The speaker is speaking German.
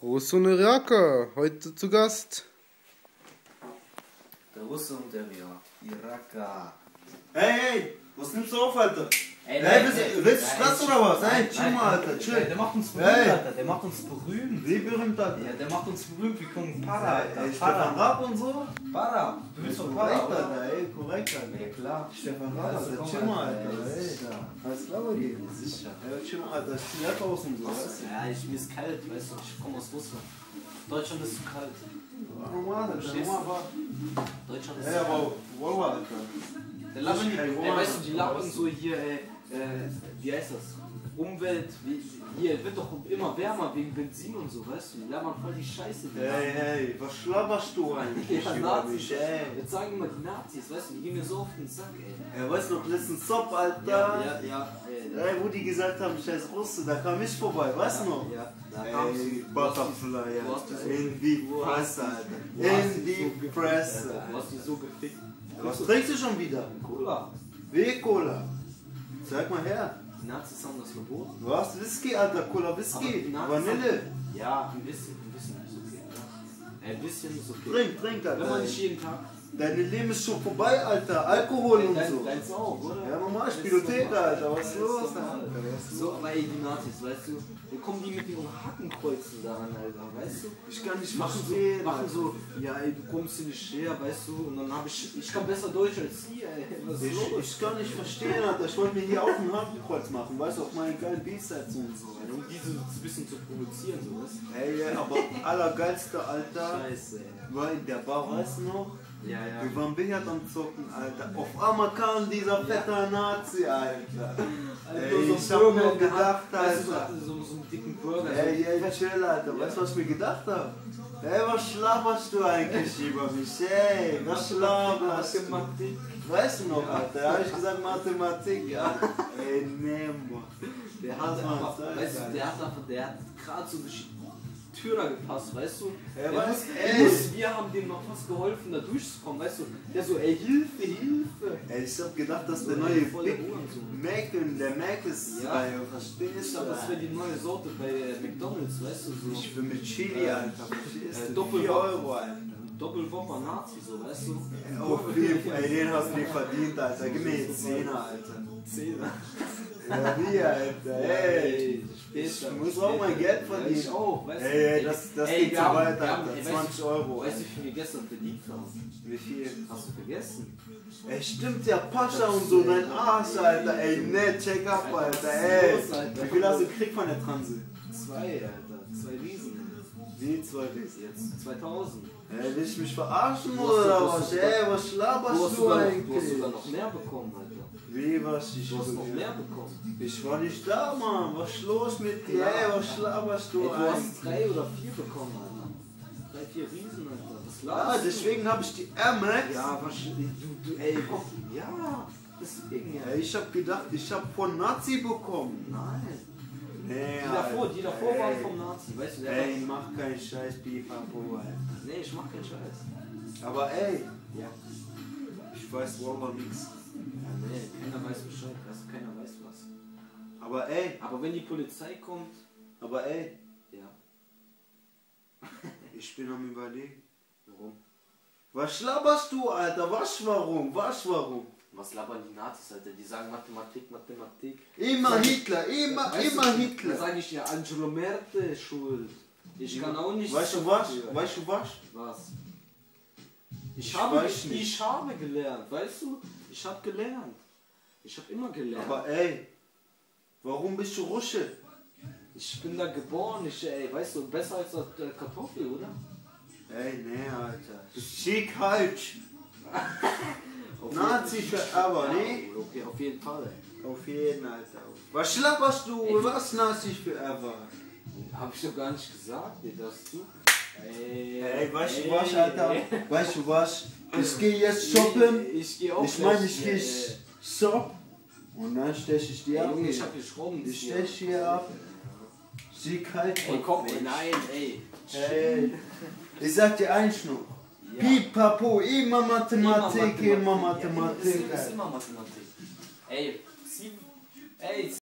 Russe und Iraker, heute zu Gast. Der Russe und der Iraker. Hey, was nimmst du auf, Alter? Ey, willst du Stress oder was? Hey, chill mal, Alter, chill. Der macht uns berühmt, Hey. Alter. Der macht uns berühmt. Wie berühmt, Alter? Ja, der macht uns berühmt. Wir kommen Para, Alter. Ey, Stefan Raab und so? Para. Du willst doch Para, Korrekt, oder? Alter, ey, korrekt, Alter. Ja, klar. Stefan Raab, Also, Alter, komm, chill mal, Alter, Alter, ey. sicher. Alles klar bei dir? Sicher. Ey, chill mal, Alter, ich zieh Jacke aus und so, weißt du? Ja, mir ist kalt, weißt du. Ich komme aus Russland. Deutschland ist zu kalt. Normal, Alter, Verstehst du? normal, Deutschland ist ey, zu kalt. aber, wow, Alter. Der labern, Ey, weißt du, die labern so hier, wie heißt das? Umwelt, hier wird doch immer wärmer wegen Benzin und so, weißt du? Die labern voll die Scheiße. Die Hey, was schlabberst du eigentlich Ja, über Nazis, mich, ey? Jetzt sagen immer die Nazis, weißt du, die gehen mir so auf den Sack, ey. Ey, weißt du noch, letzten Stop, Alter? Ja. Ey, wo die gesagt haben, scheiß Russe, da kam ich vorbei, weißt du noch? Ja, da kamst Ey, du. Butterfly, du hast die Alter. so- In die du hast Fresse, die- Alter. du hast In die so die gefickt, Fresse. Du hast die so gefickt. Was trinkst du schon wieder? Cola. Cola. Zeig mal her. Die Nazis haben das verboten. Was? Whisky, Alter, Cola, Aber Whisky. die Nazis Vanille. haben- Ja, ein bisschen ist okay. Ja. Ein bisschen ist okay. Trink, Wenn man Alter. nicht jeden Tag. Deine Leben ist schon vorbei, Alter. Alkohol und so. Deins auch, oder? Ja, normal, Das ist Spielothek, normal. Alter. Was ist Das los, normal. Alter? Was ist So, los? aber ey, die Nazis, weißt du, wo kommen die mit ihren Hakenkreuzen da an, Alter, weißt du? Ich kann nicht Machen verstehen. so, ja ey, du kommst hier nicht her, weißt du, und dann hab ich kann besser Deutsch als die, ey, was ist los? Ich kann nicht verstehen, Alter. Ich wollte mir hier auch ein Hakenkreuz machen, weißt du, auf meinen geilen B-Sides und so. Um diese ein bisschen zu provozieren, so was? Ey, aber allergeilste, Alter, Scheiße, ey. war in der Bar, weißt du noch? Ja, Wir waren behindert am Zocken, Alter. Auf einmal kam dieser fette Nazi, Alter. Ey, ich hab mir gedacht, weißt du, Alter. so einen dicken Burger. Ey, chill, Alter. Weißt du, was ich mir gedacht hab? Ey, was schlapperst du eigentlich über mich? Ey, was schlapperst du? Mathematik. Weißt du noch, Alter? Da hab ich gesagt Mathematik. Ja. Ey, nee, Mann. Der hat Das war einfach, Zeit, weißt du, Alter. der hat gerade so durch die Tür da gepasst, weißt du? Ja, Der was? wir haben dem noch fast geholfen, da durchzukommen, weißt du? Der so, ey, Hilfe, Hilfe! Ey, ich hab gedacht, dass der So neue voll der Big Hurensohn. Mac und der Mac ist Ja. bei, verstehst Ich du? glaube, das wäre die neue Sorte bei McDonalds, weißt du? So Ich will mit Chili, Alter. Verstehst du? Doppel- 4 Euro, Alter. Doppelwopper Nazi, so, weißt du? Auf jeden Fall, ey, den hast du nicht verdient, Alter. Gib mir jetzt 10er, Alter. 10er. Ja, wie, Alter, ey. Ich muss auch mein Geld verdienen. Ja, ich auch, weißt du? Ey, das geht wir zu haben- weit, wir haben- Alter. ey, 20 Euro, Weißt du, ey. wie viel wir gestern verdient haben? Wie viel? Hast du vergessen? Ey, stimmt ja, Pascha und so, dein Arsch, Alter. Ey, ne, check up, Alter, ey. Was ist los, Alter? Wie viel hast du gekriegt von der Transe? 2, Alter. 2 Riesen. Wie, 2 Riesen? Jetzt 2000. Ey, willst du mich verarschen Du hast- oder du was? hast- Ey, was Du schlabberst hast du sogar eigentlich? noch mehr bekommen, Alter. Wie, was? Du hast noch mehr bekommen. Ich war nicht da, Mann. Was ist los mit dir? Klar. Ey, was schlabberst Ey, du du hast eigentlich? 3 oder 4 bekommen, Alter. 3, 4 Riesen, Alter. Was Ja, laberst du? deswegen habe ich die Air Max. Ja, wahrscheinlich. Ey, komm. Ja, deswegen ja. Ey, ich hab gedacht, ich hab von Nazi bekommen. Nein. Nee, Die davor waren vom Nazi, weißt du? Der Ey, mach keinen Scheiß, Pipapo, Alter. Nee, ich mach keinen Scheiß. Aber ey, Ja. ich weiß Wallah nix. Ja, nee, keiner weiß Bescheid, weißt du, keiner weiß was. Aber ey, Aber wenn die Polizei kommt, ja. ich bin am Überlegen. Warum? Was schlabberst du, Alter? Was, warum? Was labern die Nazis, Alter? Die sagen Mathematik, Mathematik. Immer Hitler, immer Da Hitler. sage ich ja, Angelo Merte ist schuld. Ich kann auch nicht. Weißt du was? Weißt du was? Was? Ich habe weiß nicht. Ich habe gelernt, weißt du? Ich habe gelernt. Ich habe immer gelernt. Aber ey, warum bist du Russe? Ich bin da geboren, weißt du, besser als der Kartoffel, oder? Ey, nee, Alter. Schick falsch. Auf Nazi jeden- forever, Ja, ne? Okay, auf jeden Fall. Auf jeden, Alter. Was schlapperst du? Ey. Was Nazi forever? Hab ich doch gar nicht gesagt, dir das du. Ey, weißt du was, Alter? Weißt du was? Ich gehe jetzt shoppen. Ich gehe auch Ich meine, ich gleich, gehe shop. Und dann steche ich dir ab. Junge, ich hab hier Schrauben. Ich steche hier ab. Sieh kalt. Ey, komm, ey, nein, ey. Ey, ich sag dir eins noch. Ja. Pipapo, immer Mathematik, immer Ja, Mathematik. ist immer Mathematik. Ey,